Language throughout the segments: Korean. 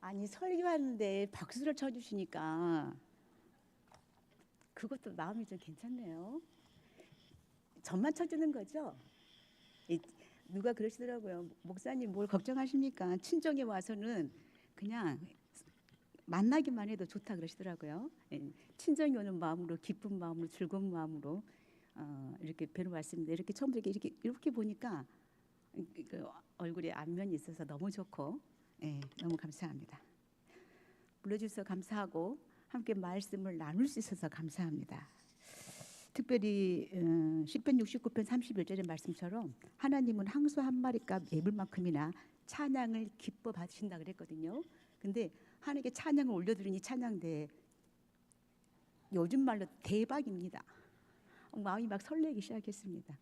아니 설교하는데 박수를 쳐주시니까 그것도 마음이 좀 괜찮네요. 저만 쳐주는 거죠? 누가 그러시더라고요. 목사님 뭘 걱정하십니까? 친정에 와서는 그냥 만나기만 해도 좋다 그러시더라고요. 친정이 오는 마음으로, 기쁜 마음으로, 즐거운 마음으로 이렇게 뵈러 왔습니다. 이렇게 처음부터 이렇게 보니까 그 얼굴에 안면이 있어서 너무 좋고, 너무 감사합니다. 불러주셔서 감사하고 함께 말씀을 나눌 수 있어서 감사합니다. 특별히 시편 69편 31절의 말씀처럼 하나님은 항소 한 마리값 예불만큼이나 찬양을 기뻐 받으신다 그랬거든요. 근데 하나님께 찬양을 올려드린 이 찬양대 요즘 말로 대박입니다. 마음이 막 설레기 시작했습니다.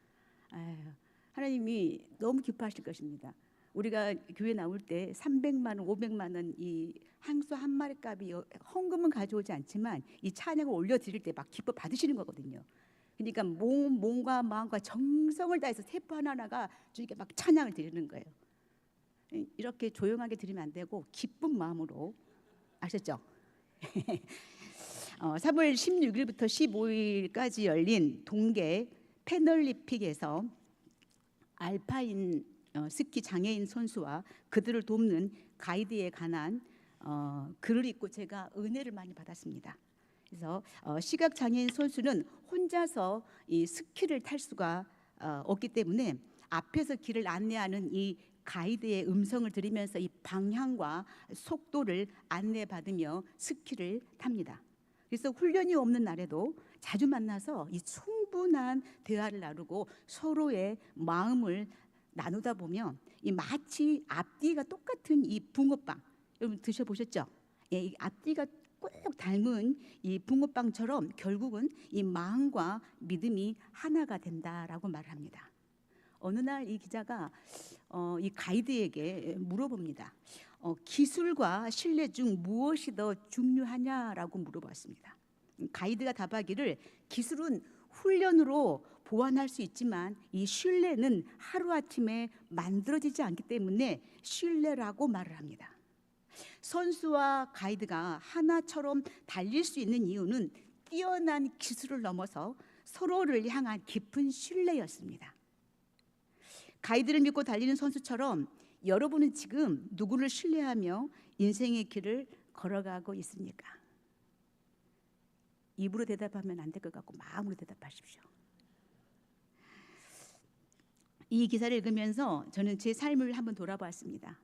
하나님이 너무 기뻐하실 것입니다. 우리가 교회 나올 때 300만 원, 500만 원 이 항소 한 마리 값이 헌금은 가져오지 않지만 이 찬양을 올려드릴 때 막 기뻐 받으시는 거거든요. 그러니까 몸과 마음과 정성을 다해서 세포 하나하나가 주님께 막 찬양을 드리는 거예요. 이렇게 조용하게 드리면 안 되고 기쁜 마음으로, 아셨죠? 3월 16일부터 15일까지 열린 동계 패널림픽에서 알파인 스키 장애인 선수와 그들을 돕는 가이드에 관한 글을 읽고 제가 은혜를 많이 받았습니다. 그래서 시각 장애인 선수는 혼자서 이 스키를 탈 수가 없기 때문에 앞에서 길을 안내하는 이 가이드의 음성을 들으면서 이 방향과 속도를 안내받으며 스키를 탑니다. 그래서 훈련이 없는 날에도 자주 만나서 이 충분한 대화를 나누고 서로의 마음을 나누다 보면 이 마치 앞뒤가 똑같은 이 붕어빵, 여러분 드셔보셨죠? 이 앞뒤가 꼭 닮은 이 붕어빵처럼 결국은 이 마음과 믿음이 하나가 된다라고 말합니다. 어느 날 이 기자가 이 가이드에게 물어봅니다. 기술과 신뢰 중 무엇이 더 중요하냐라고 물어봤습니다. 가이드가 답하기를 기술은 훈련으로 보완할 수 있지만 이 신뢰는 하루아침에 만들어지지 않기 때문에 신뢰라고 말을 합니다. 선수와 가이드가 하나처럼 달릴 수 있는 이유는 뛰어난 기술을 넘어서 서로를 향한 깊은 신뢰였습니다. 가이드를 믿고 달리는 선수처럼 여러분은 지금 누구를 신뢰하며 인생의 길을 걸어가고 있습니까? 입으로 대답하면 안 될 것 같고 마음으로 대답하십시오. 이 기사를 읽으면서 저는 제 삶을 한번 돌아보았습니다.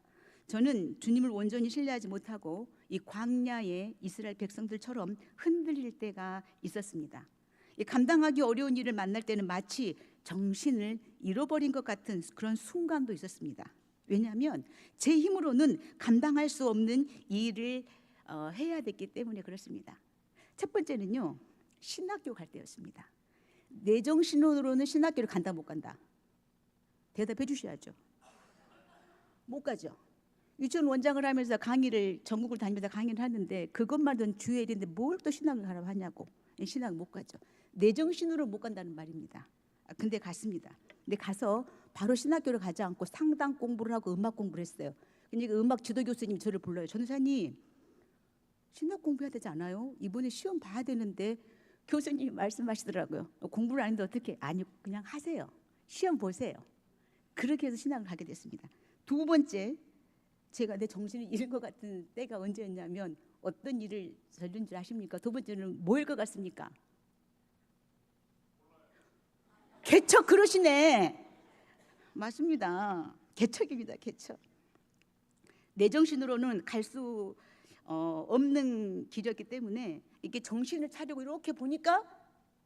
저는 주님을 온전히 신뢰하지 못하고 이 광야의 이스라엘 백성들처럼 흔들릴 때가 있었습니다. 감당하기 어려운 일을 만날 때는 마치 정신을 잃어버린 것 같은 그런 순간도 있었습니다. 왜냐하면 제 힘으로는 감당할 수 없는 일을 해야 됐기 때문에 그렇습니다. 첫 번째는요, 신학교 갈 때였습니다. 내 정신으로는 신학교를 간다 못 간다? 대답해 주셔야죠. 못 가죠. 유치원 원장을 하면서 강의를 전국을 다니면서 강의를 하는데 그것만은 주의 일인데 뭘 또 신학을 가라고 하냐고. 신학 못 가죠. 내 정신으로 못 간다는 말입니다. 근데 갔습니다. 근데 가서 바로 신학교를 가지 않고 상당 공부를 하고 음악 공부를 했어요. 그러니까 음악 지도 교수님이 저를 불러요. 전도사님, 신학 공부해야 되지 않아요? 이번에 시험 봐야 되는데. 교수님이 말씀하시더라고요. 공부를 안 했는데 어떻게? 아니, 그냥 하세요. 시험 보세요. 그렇게 해서 신학을 가게 됐습니다. 두 번째, 제가 내 정신을 잃은 것 같은 때가 언제였냐면 어떤 일을 저지른 줄 아십니까? 두 번째는 뭐일 것 같습니까? 개척. 그러시네. 맞습니다. 개척입니다. 개척. 내 정신으로는 갈 수 없는 길이었기 때문에 이렇게 정신을 차리고 이렇게 보니까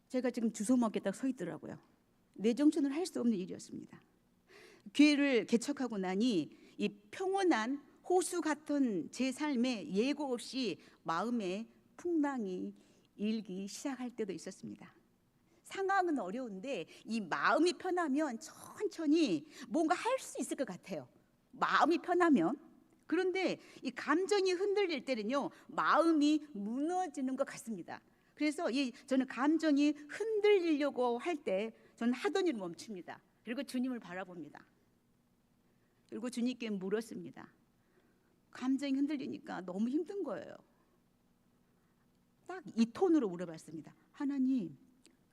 제가 지금 주소먹게 딱 서 있더라고요. 내 정신으로 할 수 없는 일이었습니다. 교회를 개척하고 나니 이 평온한 호수 같은 제 삶에 예고 없이 마음의 풍랑이 일기 시작할 때도 있었습니다. 상황은 어려운데 이 마음이 편하면 천천히 뭔가 할 수 있을 것 같아요. 마음이 편하면. 그런데 이 감정이 흔들릴 때는요, 마음이 무너지는 것 같습니다. 그래서 저는 감정이 흔들리려고 할 때 저는 하던 일을 멈춥니다. 그리고 주님을 바라봅니다. 그리고 주님께 물었습니다. 감정이 흔들리니까 너무 힘든 거예요. 딱 이 톤으로 물어봤습니다. 하나님,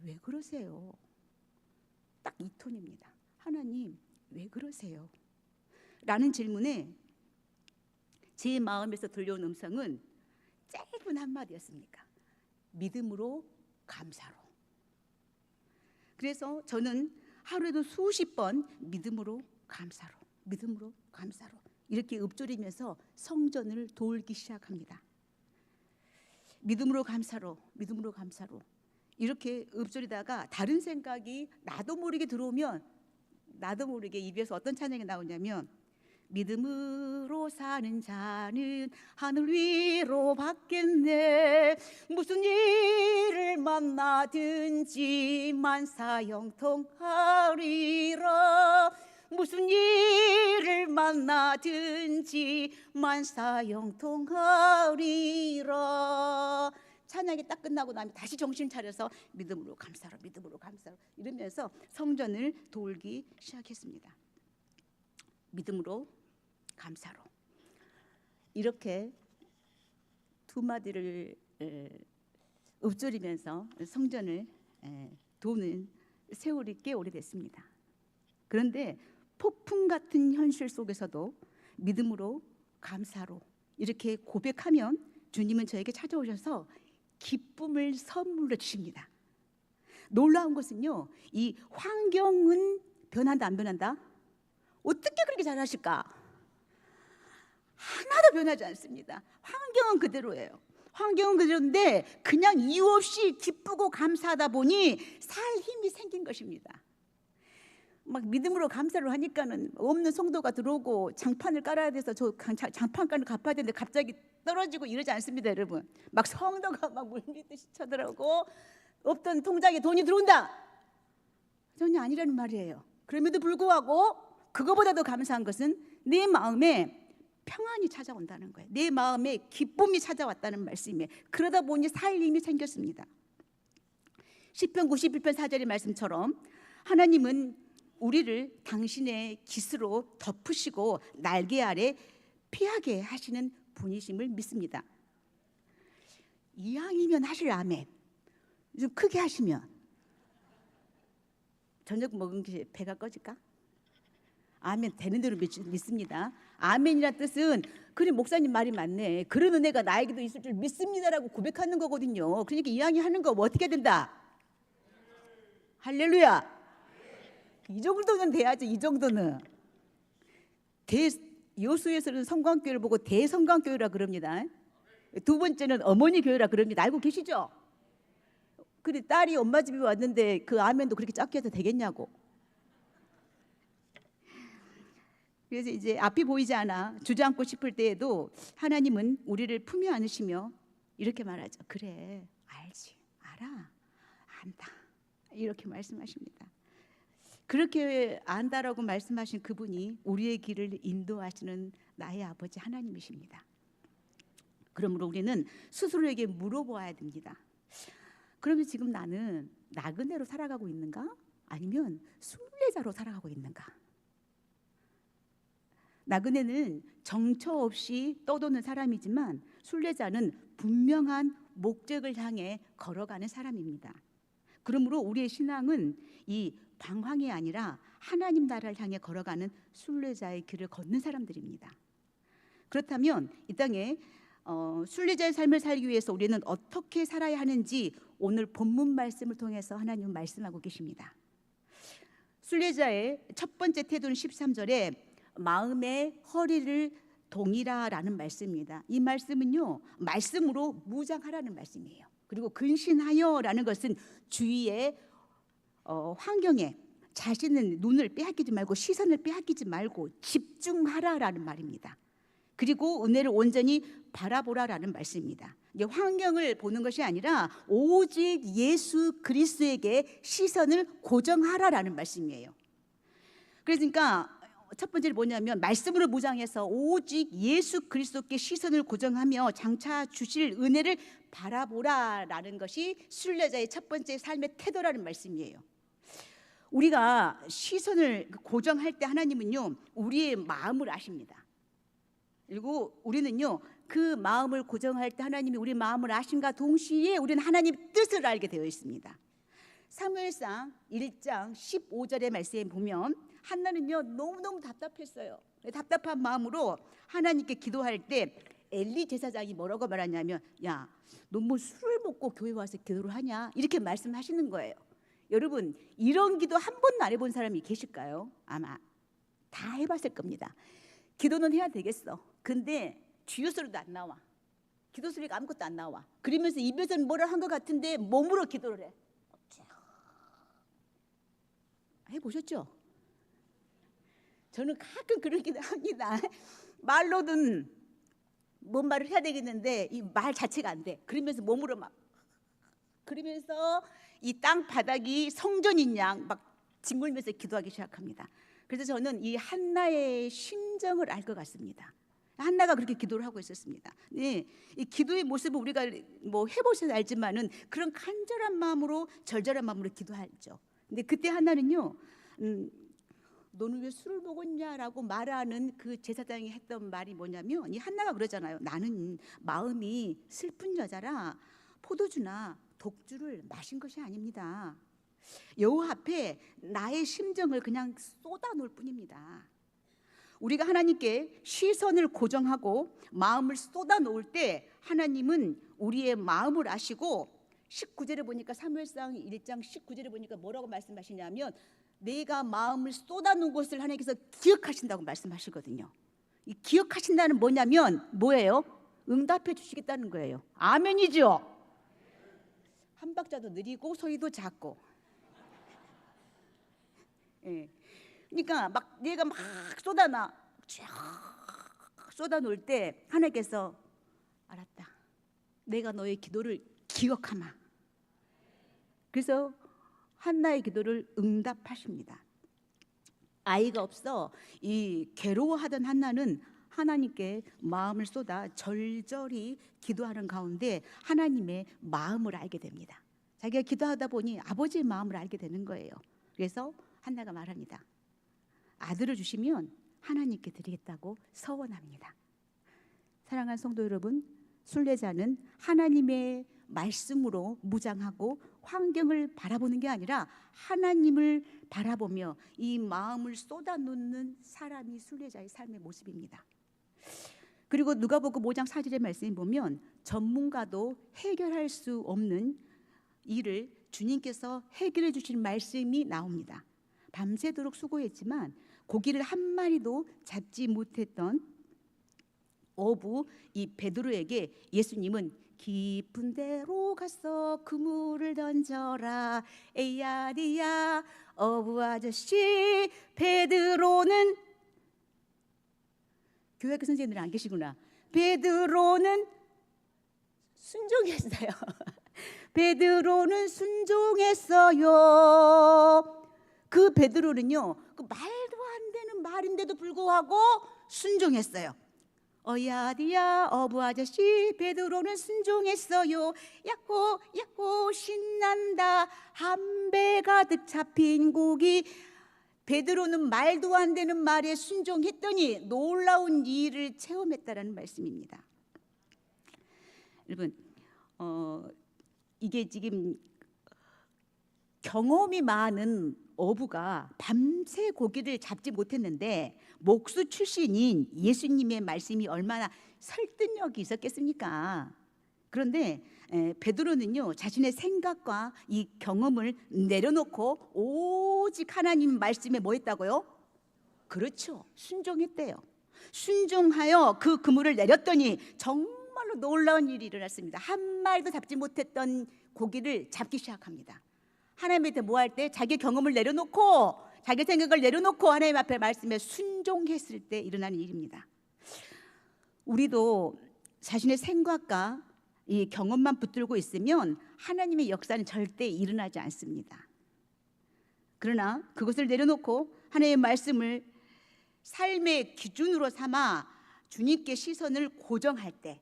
왜 그러세요? 딱 이 톤입니다. 하나님, 왜 그러세요? 라는 질문에 제 마음에서 들려온 음성은 짧은 한마디였습니까? 믿음으로 감사로. 그래서 저는 하루에도 수십 번 믿음으로 감사로, 믿음으로 감사로 이렇게 읊조리면서 성전을 돌기 시작합니다. 믿음으로 감사로, 믿음으로 감사로 이렇게 읊조리다가 다른 생각이 나도 모르게 들어오면 나도 모르게 입에서 어떤 찬양이 나오냐면 믿음으로 사는 자는 하늘 위로 받겠네. 무슨 일을 만나든지 만사형통하리라. 무슨 일을 만나든지 만사형통하리라. 찬양이 딱 끝나고 나면 다시 정신 차려서 믿음으로 감사로, 믿음으로 감사로 이러면서 성전을 돌기 시작했습니다. 믿음으로 감사로 이렇게 두 마디를 읊조리면서 성전을 도는 세월이 꽤 오래됐습니다. 그런데 폭풍 같은 현실 속에서도 믿음으로 감사로 이렇게 고백하면 주님은 저에게 찾아오셔서 기쁨을 선물로 주십니다. 놀라운 것은요, 이 환경은 변한다 안 변한다? 어떻게 그렇게 잘하실까? 하나도 변하지 않습니다. 환경은 그대로예요. 환경은 그대로인데 그냥 이유 없이 기쁘고 감사하다 보니 살 힘이 생긴 것입니다. 막 믿음으로 감사를 하니까는 없는 성도가 들어오고 장판을 깔아야 돼서 저 장판가를 갚아야 되는데 갑자기 떨어지고 이러지 않습니다, 여러분. 막 성도가 막 물밀듯이 쳐들어오고 없던 통장에 돈이 들어온다. 전혀 아니라는 말이에요. 그럼에도 불구하고 그거보다도 감사한 것은 내 마음에 평안이 찾아온다는 거예요. 내 마음에 기쁨이 찾아왔다는 말씀이에요. 그러다 보니 살 힘이 생겼습니다. 시편 91편 4절의 말씀처럼 하나님은 우리를 당신의 깃으로 덮으시고 날개 아래 피하게 하시는 분이심을 믿습니다. 이왕이면 하실 아멘. 좀 크게 하시면 저녁 먹은 게 배가 꺼질까? 아멘 되는 대로 믿습니다. 아멘이란 뜻은 그래 목사님 말이 맞네. 그런 은혜가 나에게도 있을 줄 믿습니다라고 고백하는 거거든요. 그러니까 이왕이 하는 거 뭐 어떻게 된다? 할렐루야. 이 정도는 돼야지. 이 정도는. 여수에서는 성광교회를 보고 대성광교회라 그럽니다. 두 번째는 어머니 교회라 그럽니다. 알고 계시죠? 근데 딸이 엄마 집에 왔는데 그 아멘도 그렇게 작게 해도 되겠냐고. 그래서 이제 앞이 보이지 않아 주저앉고 싶을 때에도 하나님은 우리를 품에 안으시며 이렇게 말하죠. 그래, 알지, 알아, 안다 이렇게 말씀하십니다. 그렇게 안다라고 말씀하신 그분이 우리의 길을 인도하시는 나의 아버지 하나님이십니다. 그러므로 우리는 스스로에게 물어보아야 됩니다. 그러면 지금 나는 나그네로 살아가고 있는가? 아니면 순례자로 살아가고 있는가? 나그네는 정처 없이 떠도는 사람이지만 순례자는 분명한 목적을 향해 걸어가는 사람입니다. 그러므로 우리의 신앙은 이 방황이 아니라 하나님 나라를 향해 걸어가는 순례자의 길을 걷는 사람들입니다. 그렇다면 이 땅에 순례자의 삶을 살기 위해서 우리는 어떻게 살아야 하는지 오늘 본문 말씀을 통해서 하나님은 말씀하고 계십니다. 순례자의 첫 번째 태도는 13절에 마음의 허리를 동이라라는 말씀입니다. 이 말씀은요, 말씀으로 무장하라는 말씀이에요. 그리고 근신하여라는 것은 주위의 환경에 자신의 눈을 빼앗기지 말고 시선을 빼앗기지 말고 집중하라라는 말입니다. 그리고 은혜를 온전히 바라보라라는 말씀입니다. 이게 환경을 보는 것이 아니라 오직 예수 그리스도에게 시선을 고정하라라는 말씀이에요. 그러니까 첫 번째는 뭐냐면 말씀으로 무장해서 오직 예수 그리스도께 시선을 고정하며 장차 주실 은혜를 바라보라라는 것이 순례자의 첫 번째 삶의 태도라는 말씀이에요. 우리가 시선을 고정할 때 하나님은요, 우리의 마음을 아십니다. 그리고 우리는요, 그 마음을 고정할 때 하나님이 우리 마음을 아심과 동시에 우리는 하나님 뜻을 알게 되어 있습니다. 사무엘상 1장 15절의 말씀에 보면 한나는요 너무너무 답답했어요. 답답한 마음으로 하나님께 기도할 때 엘리 제사장이 뭐라고 말하냐면, 야, 너 뭐 술을 먹고 교회 와서 기도를 하냐, 이렇게 말씀하시는 거예요. 여러분, 이런 기도 한 번도 안 해본 사람이 계실까요? 아마 다 해봤을 겁니다. 기도는 해야 되겠어. 근데 주여 소리도 안 나와. 기도 소리가 아무것도 안 나와. 그러면서 입에서는 뭐라 한 것 같은데 몸으로 기도를 해. 해보셨죠? 저는 가끔 그러기도 합니다. 말로는 뭔 말을 해야 되겠는데 이 말 자체가 안 돼. 그러면서 몸으로 막, 그러면서 이 땅 바닥이 성전인 양 막 뒹굴면서 기도하기 시작합니다. 그래서 저는 이 한나의 심정을 알 것 같습니다. 한나가 그렇게 기도를 하고 있었습니다. 네, 이 기도의 모습을 우리가 뭐 해보셔서 알지만은 그런 간절한 마음으로, 절절한 마음으로 기도하죠. 근데 그때 한나는요, 너는 왜 술을 먹었냐라고 말하는 그 제사장이 했던 말이 뭐냐면, 이 한나가 그러잖아요. 나는 마음이 슬픈 여자라 포도주나 독주를 마신 것이 아닙니다. 여호와 앞에 나의 심정을 그냥 쏟아 놓을 뿐입니다. 우리가 하나님께 시선을 고정하고 마음을 쏟아 놓을 때 하나님은 우리의 마음을 아시고, 19절에 보니까 사무엘상 1장 19절에 보니까 뭐라고 말씀하시냐면, 내가 마음을 쏟아놓은 것을 하나님께서 기억하신다고 말씀하시거든요. 이 기억하신다는 뭐냐면 뭐예요? 응답해 주시겠다는 거예요. 아멘이죠. 한 박자도 느리고 소리도 작고. 예. 그러니까 막 내가 막 쏟아놓을 때 하나님께서 알았다, 내가 너의 기도를 기억하마. 그래서 한나의 기도를 응답하십니다. 아이가 없어 이 괴로워하던 한나는 하나님께 마음을 쏟아 절절히 기도하는 가운데 하나님의 마음을 알게 됩니다. 자기가 기도하다 보니 아버지의 마음을 알게 되는 거예요. 그래서 한나가 말합니다. 아들을 주시면 하나님께 드리겠다고 서원합니다. 사랑하는 성도 여러분, 순례자는 하나님의 말씀으로 무장하고 환경을 바라보는 게 아니라 하나님을 바라보며 이 마음을 쏟아놓는 사람이 순례자의 삶의 모습입니다. 그리고 누가복음 5장 4절의 말씀에 보면 전문가도 해결할 수 없는 일을 주님께서 해결해 주신 말씀이 나옵니다. 밤새도록 수고했지만 고기를 한 마리도 잡지 못했던 어부 이 베드로에게 예수님은 깊은 데로 가서 그물을 던져라. 에야디야 어부 아저씨, 베드로는, 교회학교 선생님들은 안 계시구나. 베드로는 순종했어요. 베드로는 순종했어요. 그 베드로는요, 그 말도 안 되는 말인데도 불구하고 순종했어요. 어야디야 어부 아저씨, 베드로는 순종했어요. 야호 야호 신난다. 한 배 가득 잡힌 고기. 베드로는 말도 안 되는 말에 순종했더니 놀라운 일을 체험했다라는 말씀입니다. 여러분, 이게 지금 경험이 많은 어부가 밤새 고기를 잡지 못했는데 목수 출신인 예수님의 말씀이 얼마나 설득력이 있었겠습니까? 그런데 베드로는요, 자신의 생각과 이 경험을 내려놓고 오직 하나님 말씀에 뭐 했다고요? 그렇죠, 순종했대요. 순종하여 그 그물을 내렸더니 정말로 놀라운 일이 일어났습니다. 한 마리도 잡지 못했던 고기를 잡기 시작합니다. 하나님한테 뭐 할 때? 자기 경험을 내려놓고, 자기 생각을 내려놓고 하나님 앞에 말씀에 순종했을 때 일어나는 일입니다. 우리도 자신의 생각과 이 경험만 붙들고 있으면 하나님의 역사는 절대 일어나지 않습니다. 그러나 그것을 내려놓고 하나님의 말씀을 삶의 기준으로 삼아 주님께 시선을 고정할 때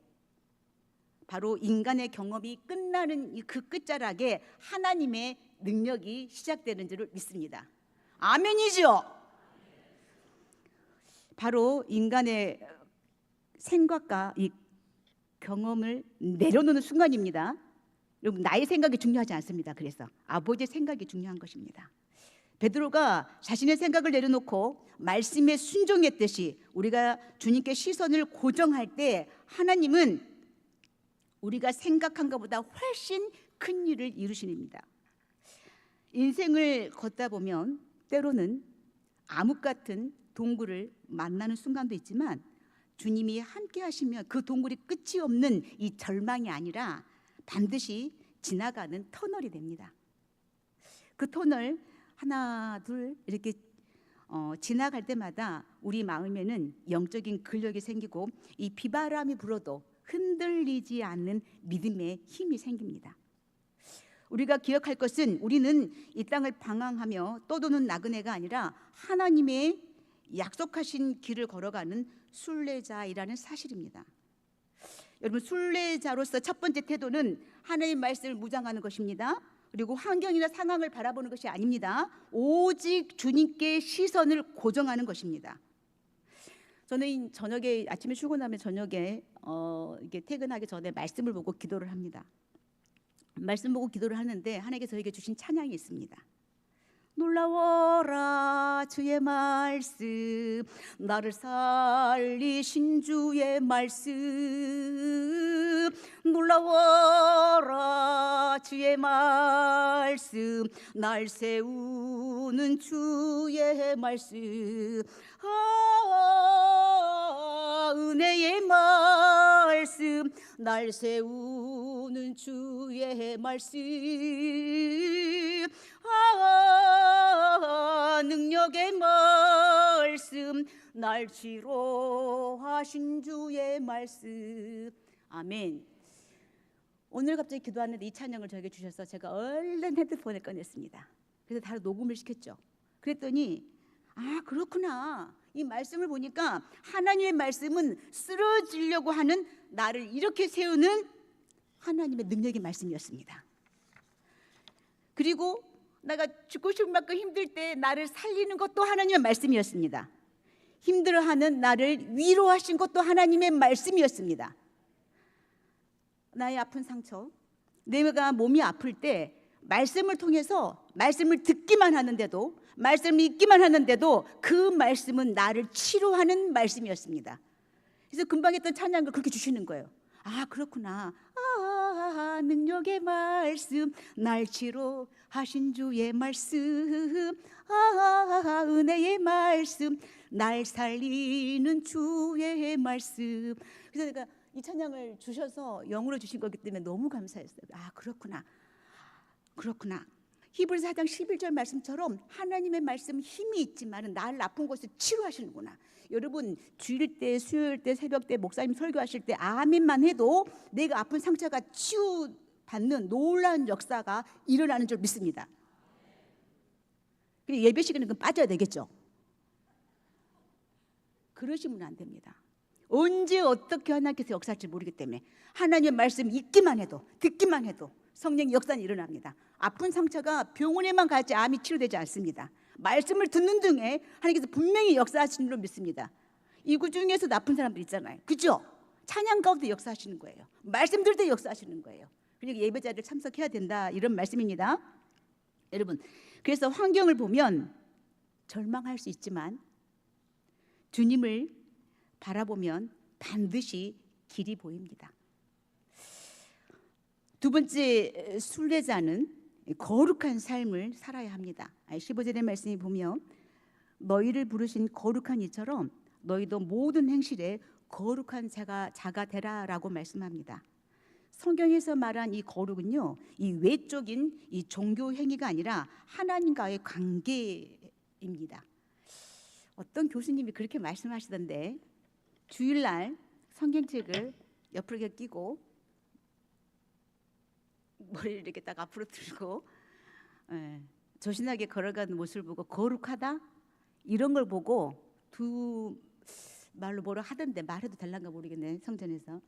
바로 인간의 경험이 끝나는 그 끝자락에 하나님의 능력이 시작되는 줄 믿습니다. 아멘이죠? 바로 인간의 생각과 이 경험을 내려놓는 순간입니다. 여러분, 나의 생각이 중요하지 않습니다. 그래서 아버지의 생각이 중요한 것입니다. 베드로가 자신의 생각을 내려놓고 말씀에 순종했듯이 우리가 주님께 시선을 고정할 때 하나님은 우리가 생각한 것보다 훨씬 큰 일을 이루십니다. 인생을 걷다 보면 때로는 암흑 같은 동굴을 만나는 순간도 있지만 주님이 함께 하시면 그 동굴이 끝이 없는 이 절망이 아니라 반드시 지나가는 터널이 됩니다. 그 터널 하나 둘 이렇게 지나갈 때마다 우리 마음에는 영적인 근력이 생기고 이 비바람이 불어도 흔들리지 않는 믿음의 힘이 생깁니다. 우리가 기억할 것은 우리는 이 땅을 방황하며 떠도는 나그네가 아니라 하나님의 약속하신 길을 걸어가는 순례자이라는 사실입니다. 여러분, 순례자로서 첫 번째 태도는 하나님의 말씀을 묵상하는 것입니다. 그리고 환경이나 상황을 바라보는 것이 아닙니다. 오직 주님께 시선을 고정하는 것입니다. 저는 저녁에 아침에 출근하면 저녁에 이게 퇴근하기 전에 말씀을 보고 기도를 합니다. 말씀 보고 기도를 하는데 하나님께 저에게 주신 찬양이 있습니다. 놀라워라 주의 말씀, 나를 살리신 주의 말씀. 놀라워라 주의 말씀, 날 세우는 주의 말씀. 은혜의 말씀, 날 세우는 주의 말씀. 능력의 말씀, 날 치료하신 주의 말씀. 아멘. 오늘 갑자기 기도하는데 이 찬양을 저에게 주셔서 제가 얼른 핸드폰을 꺼냈습니다. 그래서 바로 녹음을 시켰죠. 그랬더니 그렇구나, 이 말씀을 보니까 하나님의 말씀은 쓰러지려고 하는 나를 이렇게 세우는 하나님의 능력의 말씀이었습니다. 그리고 내가 죽고 싶을 만큼 힘들 때 나를 살리는 것도 하나님의 말씀이었습니다. 힘들어하는 나를 위로하신 것도 하나님의 말씀이었습니다. 나의 아픈 상처, 내가 몸이 아플 때 말씀을 통해서 말씀을 듣기만 하는데도, 말씀을 읽기만 하는데도 그 말씀은 나를 치료하는 말씀이었습니다. 그래서 금방 했던 찬양을 그렇게 주시는 거예요. 그렇구나. 능력의 말씀, 날 치료하신 주의 말씀. 은혜의 말씀, 날 살리는 주의 말씀. 그래서 내가 이 찬양을 주셔서 영으로 주신 거기 때문에 너무 감사했어요. 그렇구나. 히브리서 4장 11절 말씀처럼 하나님의 말씀 힘이 있지만 나를 아픈 것을 치료하시는구나. 여러분, 주일 때, 수요일 때, 새벽 때 목사님 설교하실 때 아멘만 해도 내가 아픈 상처가 치유받는 놀라운 역사가 일어나는 줄 믿습니다. 그리고 예배 시간에 빠져야 되겠죠. 그러시면 안 됩니다. 언제 어떻게 하나님께서 역사할지 모르기 때문에 하나님의 말씀 읽기만 해도, 듣기만 해도 성령의 역사는 일어납니다. 아픈 상처가 병원에만 가지 암이 치료되지 않습니다. 말씀을 듣는 중에 하나님께서 분명히 역사하시는 줄 믿습니다. 이구 중에서 나쁜 사람들 있잖아요. 그죠? 찬양 가운데 역사하시는 거예요. 말씀 들을 때 역사하시는 거예요. 그리고 예배자들 참석해야 된다, 이런 말씀입니다. 여러분, 그래서 환경을 보면 절망할 수 있지만 주님을 바라보면 반드시 길이 보입니다. 두 번째, 순례자는 거룩한 삶을 살아야 합니다. 15절의 말씀이 보면 너희를 부르신 거룩한 이처럼 너희도 모든 행실에 거룩한 자가 되라라고 말씀합니다. 성경에서 말한 이 거룩은요, 이 외적인 이 종교 행위가 아니라 하나님과의 관계입니다. 어떤 교수님이 그렇게 말씀하시던데, 주일날 성경책을 옆으로 이렇게 끼고 머리를 이렇게 딱 앞으로 들고 조신하게 걸어가는 모습을 보고 거룩하다, 이런 걸 보고 두 말로 뭐라 하던데, 말해도 될란가 모르겠네, 성전에서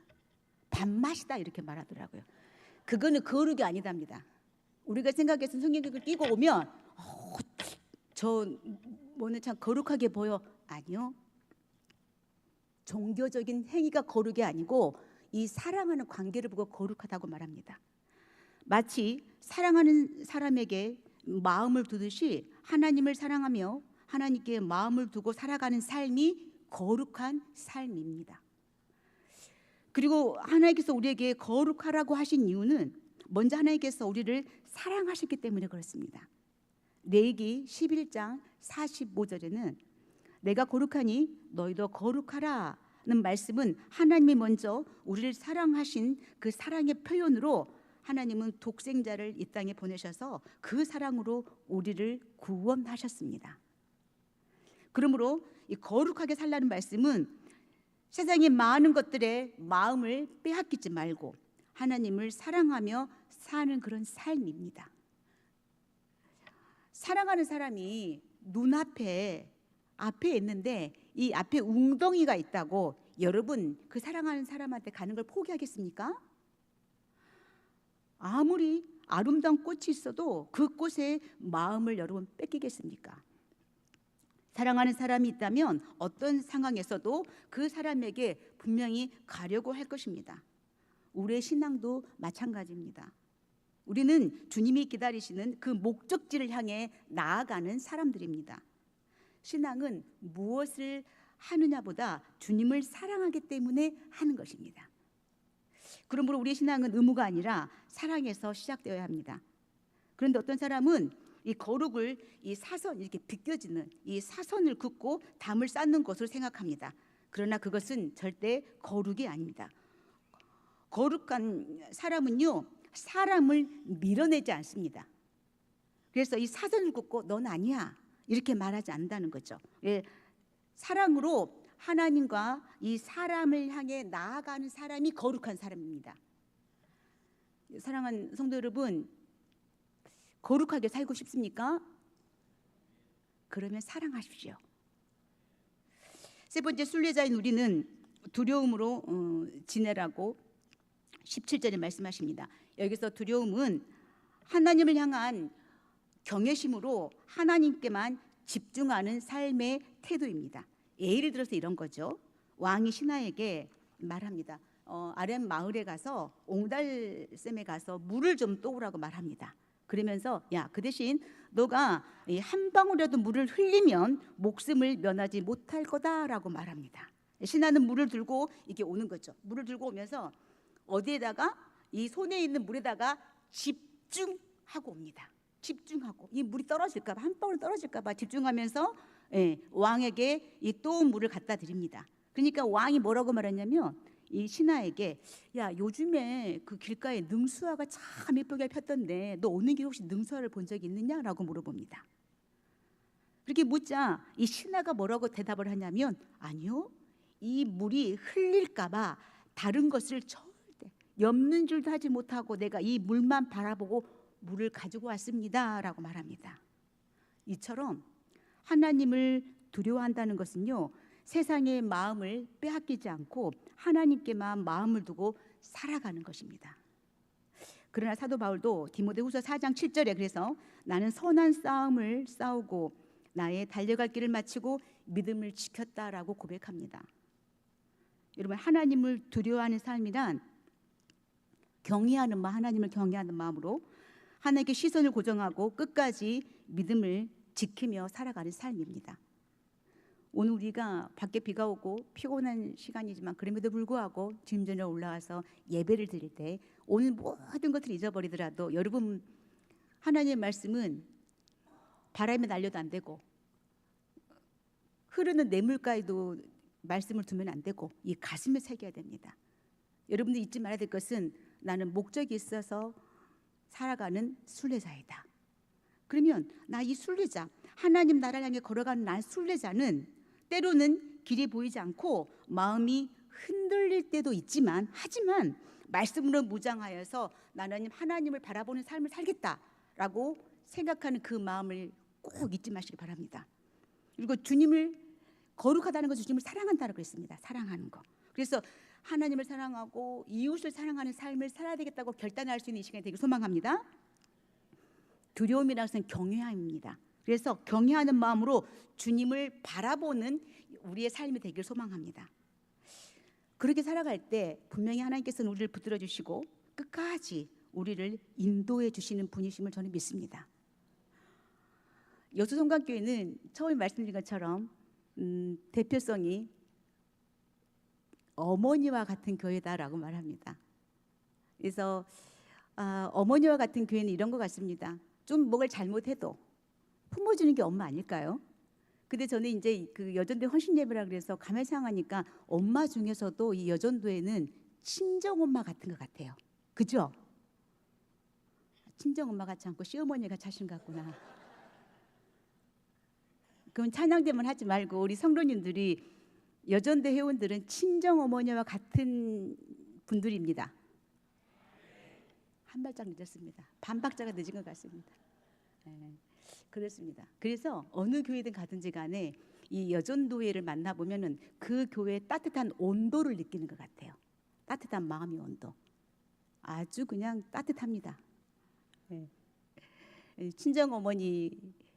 밥맛이다 이렇게 말하더라고요. 그거는 거룩이 아니답니다. 우리가 생각해서 성경책을 끼고 오면 저 뭐는 참 거룩하게 보여. 아니요, 종교적인 행위가 거룩이 아니고 이 사랑하는 관계를 보고 거룩하다고 말합니다. 마치 사랑하는 사람에게 마음을 두듯이 하나님을 사랑하며 하나님께 마음을 두고 살아가는 삶이 거룩한 삶입니다. 그리고 하나님께서 우리에게 거룩하라고 하신 이유는 먼저 하나님께서 우리를 사랑하셨기 때문에 그렇습니다. 레위기 11장 45절에는 내가 거룩하니 너희도 거룩하라는 말씀은 하나님이 먼저 우리를 사랑하신 그 사랑의 표현으로 하나님은 독생자를 이 땅에 보내셔서 그 사랑으로 우리를 구원하셨습니다. 그러므로 이 거룩하게 살라는 말씀은 세상의 많은 것들에 마음을 빼앗기지 말고 하나님을 사랑하며 사는 그런 삶입니다. 사랑하는 사람이 눈앞에 있는데 이 앞에 웅덩이가 있다고 여러분 그 사랑하는 사람한테 가는 걸 포기하겠습니까? 아무리 아름다운 꽃이 있어도 그 꽃에 마음을 여러분 뺏기겠습니까? 사랑하는 사람이 있다면 어떤 상황에서도 그 사람에게 분명히 가려고 할 것입니다. 우리의 신앙도 마찬가지입니다. 우리는 주님이 기다리시는 그 목적지를 향해 나아가는 사람들입니다. 신앙은 무엇을 하느냐보다 주님을 사랑하기 때문에 하는 것입니다. 그러므로 우리의 신앙은 의무가 아니라 사랑에서 시작되어야 합니다. 그런데 어떤 사람은 이 거룩을 이 사선 이렇게 비껴지는 이 사선을 긋고 담을 쌓는 것으로 생각합니다. 그러나 그것은 절대 거룩이 아닙니다. 거룩한 사람은요 사람을 밀어내지 않습니다. 그래서 이 사선을 긋고 넌 아니야 이렇게 말하지 않는다는 거죠. 예, 사랑으로 하나님과 이 사람을 향해 나아가는 사람이 거룩한 사람입니다. 사랑하는 성도 여러분, 거룩하게 살고 싶습니까? 그러면 사랑하십시오. 세 번째, 순례자인 우리는 두려움으로 지내라고 17절에 말씀하십니다. 여기서 두려움은 하나님을 향한 경외심으로 하나님께만 집중하는 삶의 태도입니다. 예를 들어서 이런 거죠. 왕이 신하에게 말합니다. 아랫 마을에 가서 옹달샘에 가서 물을 좀 떠오라고 말합니다. 그러면서 야, 그 대신 너가 한 방울이라도 물을 흘리면 목숨을 면하지 못할 거다라고 말합니다. 신하는 물을 들고 이렇게 오는 거죠. 물을 들고 오면서 어디에다가 이 손에 있는 물에다가 집중하고 옵니다. 집중하고 이 물이 떨어질까 봐, 한 방울 떨어질까 봐 집중하면서 왕에게 이 또 물을 갖다 드립니다. 그러니까 왕이 뭐라고 말했냐면 이 신하에게 야, 요즘에 그 길가에 능수화가 참 예쁘게 폈던데 너 오는 길에 혹시 능수화를 본 적이 있느냐라고 물어봅니다. 그렇게 묻자 이 신하가 뭐라고 대답을 하냐면 아니요, 이 물이 흘릴까 봐 다른 것을 절대 엮는 줄도 하지 못하고 내가 이 물만 바라보고 물을 가지고 왔습니다 라고 말합니다. 이처럼 하나님을 두려워한다는 것은요 세상의 마음을 빼앗기지 않고 하나님께만 마음을 두고 살아가는 것입니다. 그러나 사도 바울도 디모데후서 4장 7절에 그래서 나는 선한 싸움을 싸우고 나의 달려갈 길을 마치고 믿음을 지켰다라고 고백합니다. 여러분, 하나님을 두려워하는 삶이란 경외하는 마음, 하나님을 경외하는 마음으로 하나님께 시선을 고정하고 끝까지 믿음을 지키며 살아가는 삶입니다. 오늘 우리가 밖에 비가 오고 피곤한 시간이지만 그럼에도 불구하고 주님 전에 올라와서 예배를 드릴 때 오늘 모든 것을 잊어버리더라도 여러분, 하나님의 말씀은 바람에 날려도 안 되고 흐르는 냇물가에도 말씀을 두면 안 되고 이 가슴에 새겨야 됩니다. 여러분들 잊지 말아야 될 것은 나는 목적이 있어서 살아가는 순례자이다. 그러면 나 이 순례자, 하나님 나라를 향해 걸어가는 나 순례자는 때로는 길이 보이지 않고 마음이 흔들릴 때도 있지만 하지만 말씀으로 무장하여서 나는 하나님을 바라보는 삶을 살겠다라고 생각하는 그 마음을 꼭 잊지 마시기 바랍니다. 그리고 주님을 거룩하다는 것은 주님을 사랑한다고 그랬습니다. 사랑하는 거. 그래서 하나님을 사랑하고 이웃을 사랑하는 삶을 살아야 되겠다고 결단할 수 있는 이 시간이 되길 소망합니다. 두려움이라는 것은 경외함입니다. 그래서 경외하는 마음으로 주님을 바라보는 우리의 삶이 되길 소망합니다. 그렇게 살아갈 때 분명히 하나님께서는 우리를 붙들어 주시고 끝까지 우리를 인도해 주시는 분이심을 저는 믿습니다. 여수성곽교회는 처음에 말씀드린 것처럼 대표성이 어머니와 같은 교회다라고 말합니다. 그래서 어머니와 같은 교회는 이런 것 같습니다. 좀 뭔가를 잘못해도 품어주는 게 엄마 아닐까요? 근데 저는 이제 그 여전도회 헌신예배라 그래서 가만히 생각하니까 엄마 중에서도 이 여전도회는 친정엄마 같은 것 같아요. 그죠? 친정엄마 같지 않고 시어머니가 자신 같구나. 그럼 찬양대만 하지 말고 우리 성도님들이 여전대 회원들은 친정어머니와 같은 분들입니다. 한 발짝 늦었습니다. 반 박자가 늦은 것 같습니다. 네, 그렇습니다. 그래서 어느 교회든 가든지 간에 이 여전도회를 만나보면은 그 교회의 따뜻한 온도를 느끼는 것 같아요. 따뜻한 마음의 온도. 아주 그냥 따뜻합니다. 네. 친정어머니,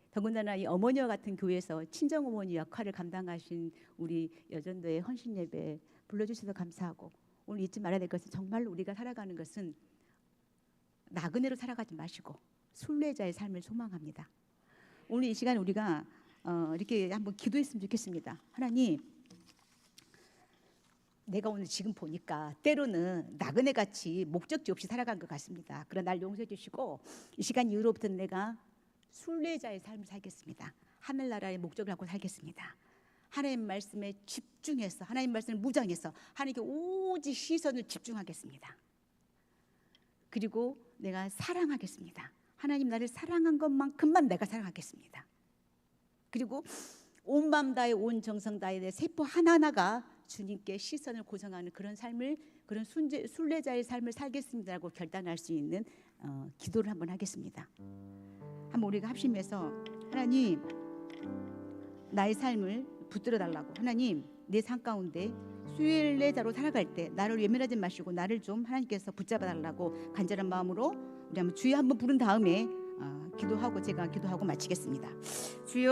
더군다나 이 어머니와 같은 교회에서 친정어머니 역할을 감당하신 우리 여전도의 헌신예배 불러주셔서 감사하고, 오늘 잊지 말아야 될 것은 정말로 우리가 살아가는 것은 나그네로 살아가지 마시고 순례자의 삶을 소망합니다. 오늘 이 시간 우리가 이렇게 한번 기도했으면 좋겠습니다. 하나님, 내가 오늘 지금 보니까 때로는 나그네같이 목적지 없이 살아간 것 같습니다. 그러나 날 용서해 주시고 이 시간 이후로부터 내가 순례자의 삶을 살겠습니다. 하늘나라의 목적을 갖고 살겠습니다. 하나님 말씀에 집중해서, 하나님 말씀을 무장해서 하나님께 오직 시선을 집중하겠습니다. 그리고 내가 사랑하겠습니다. 하나님 나를 사랑한 것만큼만 내가 사랑하겠습니다. 그리고 온 마음 다해 온 정성 다해 내 세포 하나하나가 주님께 시선을 고정하는 그런 삶을, 그런 순례자의 삶을 살겠습니다라고 결단할 수 있는 기도를 한번 하겠습니다. 한번 우리가 합심해서 하나님 나의 삶을 붙들어 달라고, 하나님 내 삶 가운데 순례자로 살아갈 때 나를 외면하지 마시고 나를 좀 하나님께서 붙잡아 달라고 간절한 마음으로 우리 한번 주여 한번 부른 다음에 기도하고 제가 기도하고 마치겠습니다. 주여,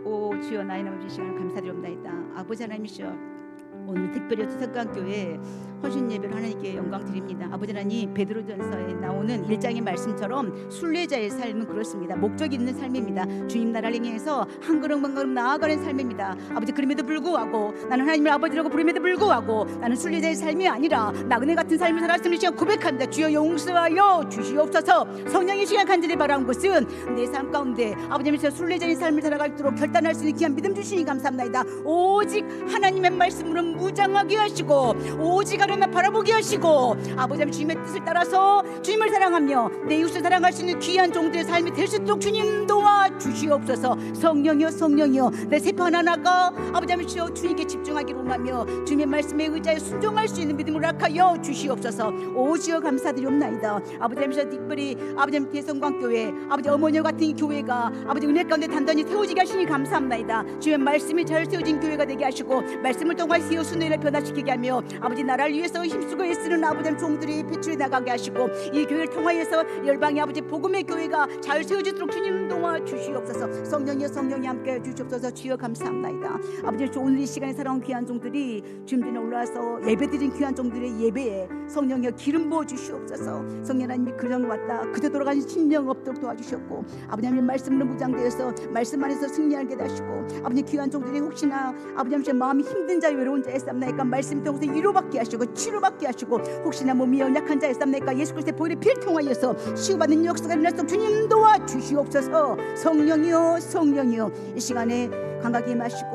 오 주여, 나의 아버지 시간을 감사드립니다. 아버지 하나님이시여, 오늘 특별히 여수성곽교회 헌신예배로 하나님께 영광 드립니다. 아버지 하나님, 베드로전서에 나오는 1장의 말씀처럼 순례자의 삶은 그렇습니다. 목적이 있는 삶입니다. 주님 나라를 향해서 한 걸음 한 걸음 나아가는 삶입니다. 아버지, 그럼에도 불구하고 나는 하나님을 아버지라고 부름에도 불구하고 나는 순례자의 삶이 아니라 나그네 같은 삶을 살았음을 시간 고백합니다. 주여 용서하여 주시옵소서. 성령의 시간 간절히 바라는 것은 내 삶 가운데 아버지께서 순례자의 삶을 살아가도록 결단할 수 있는 귀한 믿음 주시니 감사합니다. 오직 하나님의 말씀으로 무장하게 하시고 오직 하나님을 바라보게 하시고 아버지 주님의 뜻을 따라서 주님을 사랑하며 내 이웃을 사랑할 수 있는 귀한 종들의 삶이 될 수 있도록 주님 도와주시옵소서. 성령이여 성령이여, 내 세포 하나하나가 아버지 주님께 집중하기로 원하며 주님의 말씀에 의지하여 순종할 수 있는 믿음을 허락하여 주시옵소서. 오시어 감사드리옵나이다. 아버지 특별히 아버지 대성광교회 아버지 어머니와 같은 이 교회가 아버지 은혜 가운데 단단히 세워지게 하시니 감사합니다. 주의 말씀이 잘 세워진 교회가 되게 하시고 말씀을 통하여 순회를 변화시키게 하며 아버지 나라를 위해서 힘쓰고 애쓰는 아버지 종들이 배출해 나가게 하시고 이 교회를 통하여서 열방의 아버지 복음의 교회가 잘 세워지도록 주님 도와주시옵소서. 성령이여 성령이 함께 주시옵소서. 주여 감사합니다. 아버지 오늘 이 시간에 살아온 귀한 종들이 주님께 올라와서 예배드린 귀한 종들의 예배에 성령이여 기름 부어 주시옵소서. 성령 하나님이 그냥 왔다 그저 돌아가신 심령 없도록 도와주셨고 아버지 하나님 말씀으로 무장되어서 말씀 안에서 승리하게 하시고 아버지 귀한 종들이 혹시나 아버지 하나님 마음이 힘든 자 외로운 자의 쌈나니까 말씀 통해서 위로받게 하시고 치료받게 하시고 혹시나 몸이 연약한 자의 쌈나니까 예수 그리스도의 보혈의 피를 통하여서 치유받는 역사가 일어날수록 주님 도와주시옵소서. 성령이여 성령이여, 이 시간에 감각에 임하시고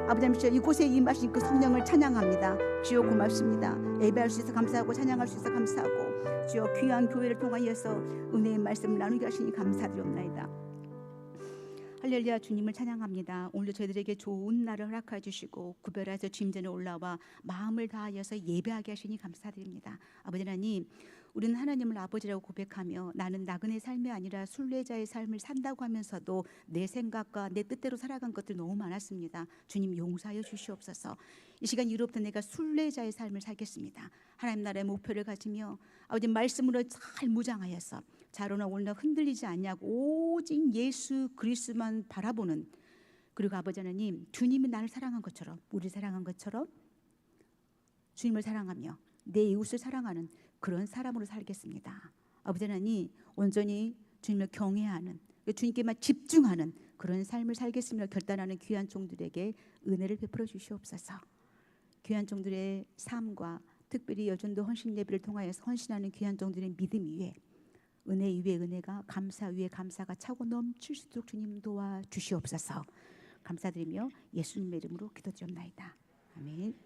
아버지 하나님 이곳에 임하신 그 성령을 찬양합니다. 주여 고맙습니다. 예배할 수 있어 감사하고 찬양할 수 있어 감사하고 주여 귀한 교회를 통하여서 은혜의 말씀을 나누게 하시니 감사드리옵나이다. 할렐루야. 주님을 찬양합니다. 오늘도 저희들에게 좋은 날을 허락해 주시고 구별해서 주님 전에 올라와 마음을 다하여서 예배하게 하시니 감사드립니다. 아버지 하나님, 우리는 하나님을 아버지라고 고백하며 나는 나그네 삶이 아니라 순례자의 삶을 산다고 하면서도 내 생각과 내 뜻대로 살아간 것들 너무 많았습니다. 주님 용서하여 주시옵소서. 이 시간 이후로부터 내가 순례자의 삶을 살겠습니다. 하나님 나라의 목표를 가지며 아버지 말씀으로 잘 무장하여서 자로나 오르나 흔들리지 않냐고 오직 예수 그리스도만 바라보는 그리고 아버지 하나님, 주님이 나를 사랑한 것처럼, 우리 사랑한 것처럼 주님을 사랑하며 내 이웃을 사랑하는 그런 사람으로 살겠습니다. 아버지 하나님, 온전히 주님을 경외하는, 주님께만 집중하는 그런 삶을 살겠습니다 결단하는 귀한 종들에게 은혜를 베풀어 주시옵소서. 귀한 종들의 삶과 특별히 여전도 헌신 예배를 통하여서 헌신하는 귀한 종들의 믿음 위에 은혜 위에 은혜가, 감사 위에 감사가 차고 넘칠 수 있도록 주님 도와 주시옵소서. 감사드리며 예수님의 이름으로 기도드리옵나이다. 아멘.